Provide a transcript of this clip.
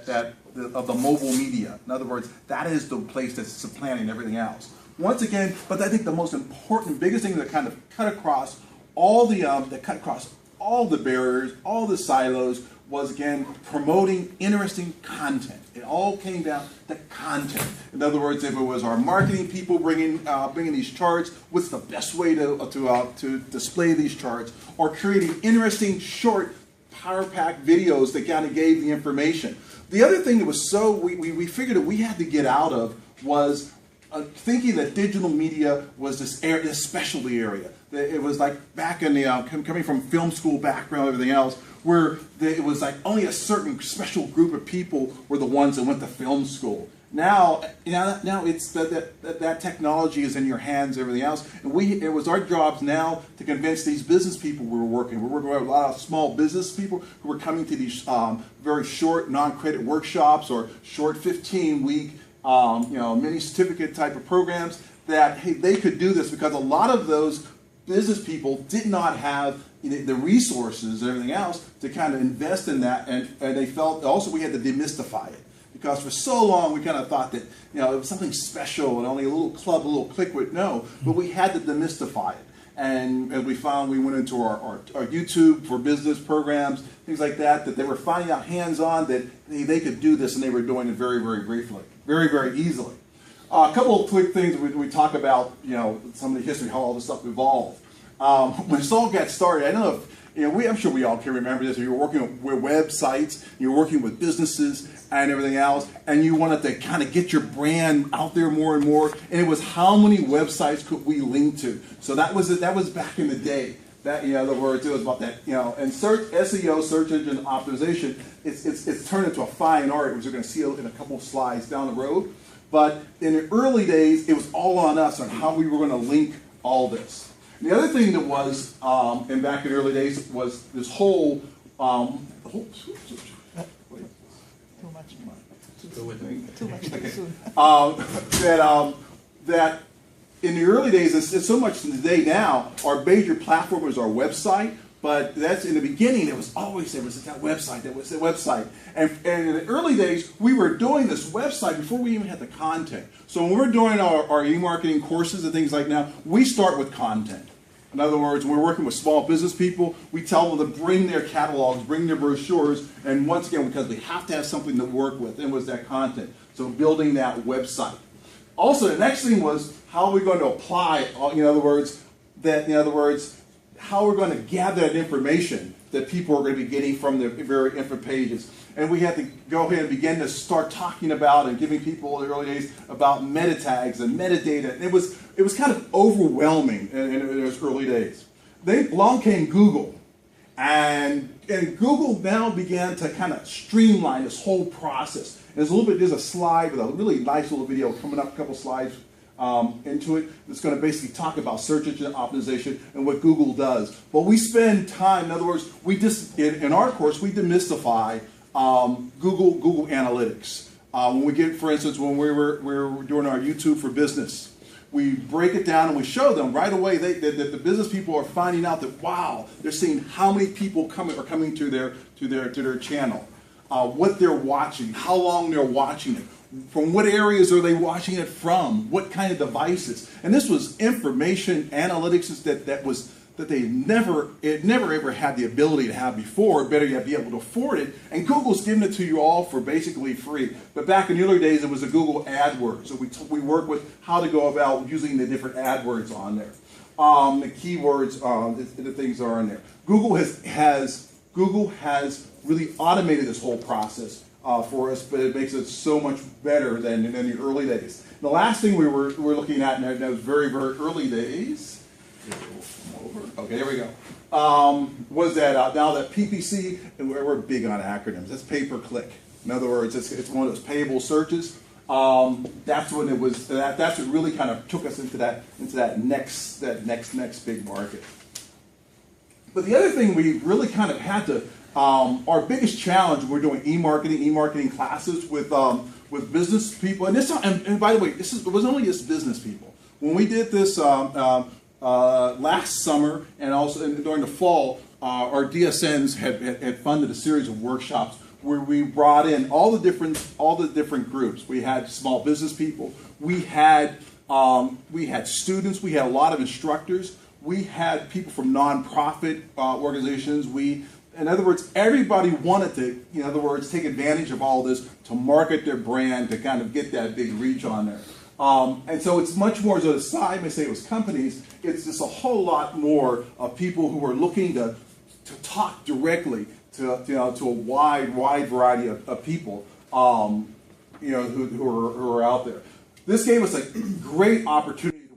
of the mobile media. In other words, that is the place that's supplanting everything else. Once again, but I think the most important, biggest thing that kind of cut across all the barriers, all the silos, was again promoting interesting content. It all came down to content. In other words, if it was our marketing people bringing these charts, what's the best way to display these charts, or creating interesting short power-packed videos that kind of gave the information. The other thing that was we figured that we had to get out of was thinking that digital media was this specialty area. It was like back in the coming from film school background and everything else, where it was like only a certain special group of people were the ones that went to film school. Now it's that technology is in your hands, everything else, and it was our jobs now to convince these business people we were working. We're working with a lot of small business people who were coming to these very short non-credit workshops or short 15-week mini certificate type of programs, that hey, they could do this because a lot of those business people did not have the resources and everything else to kind of invest in that, and they felt also we had to demystify it, because for so long we kind of thought that it was something special and only a little club, a little clique would know, but we had to demystify it. And as we found, we went into our YouTube for business programs, things like that they were finding out hands-on that they could do this, and they were doing it very, very briefly, very, very easily. A couple of quick things we talk about, some of the history, how all this stuff evolved. When this all got started, I don't know if, I'm sure we all can remember this. You were working with websites, you were working with businesses and everything else, and you wanted to kind of get your brand out there more and more, and it was how many websites could we link to. So that was back in the day. That, in other words, it was about that, and SEO, search engine optimization, it's turned into a fine art, which we're going to see in a couple of slides down the road. But in the early days, it was all on us on how we were going to link all this. And the other thing that was, and back in the early days, was this whole, that in the early days, it's so much today now, our major platform is our website, but that's in the beginning, it was always that website. And in the early days, we were doing this website before we even had the content. So when we're doing our e-marketing courses and things like now, we start with content. In other words, when we're working with small business people, we tell them to bring their catalogs, bring their brochures, and once again, because we have to have something to work with, and was that content. So building that website. Also, the next thing was how are we going to apply, in other words, how we're going to gather that information that people are going to be getting from the very info pages. And we had to go ahead and begin to start talking about and giving people in the early days about meta tags and metadata. And it was kind of overwhelming in those early days. Then along came Google. And Google now began to kind of streamline this whole process. And there's a slide with a really nice little video coming up, a couple slides into it, that's going to basically talk about search engine optimization and what Google does. But we spend time, in other words, in our course, we demystify Google Analytics. When we get, for instance, when we were doing our YouTube for Business, we break it down and we show them right away that the business people are finding out that, wow, they're seeing how many people are coming to their channel, what they're watching, how long they're watching it, from what areas are they watching it from, what kind of devices. And this was information analytics that they never ever had the ability to have before, better yet be able to afford it. And Google's giving it to you all for basically free. But back in the early days, it was a Google AdWords. So we work with how to go about using the different AdWords on there. The keywords, the things are in there. Google has really automated this whole process for us, but it makes it so much better than in the early days. The last thing we were looking at in those very, very early days, okay, there we go, was that now that PPC, and we're big on acronyms, that's pay-per-click. In other words, it's one of those payable searches. That's when it was, that's what really kind of took us into that next big market. But the other thing we really kind of had to, our biggest challenge, we're doing e-marketing classes with business people, and by the way, it was only just business people. When we did this last summer and also during the fall, our DSNs had funded a series of workshops where we brought in all the different groups. We had small business people, we had students, we had a lot of instructors, we had people from nonprofit organizations. In other words, everybody wanted to, take advantage of all this to market their brand, to kind of get that big reach on there. And so it's much more, as I may say it was companies, it's just a whole lot more of people who are looking to talk directly to a wide variety of people, who are out there. This gave us a great opportunity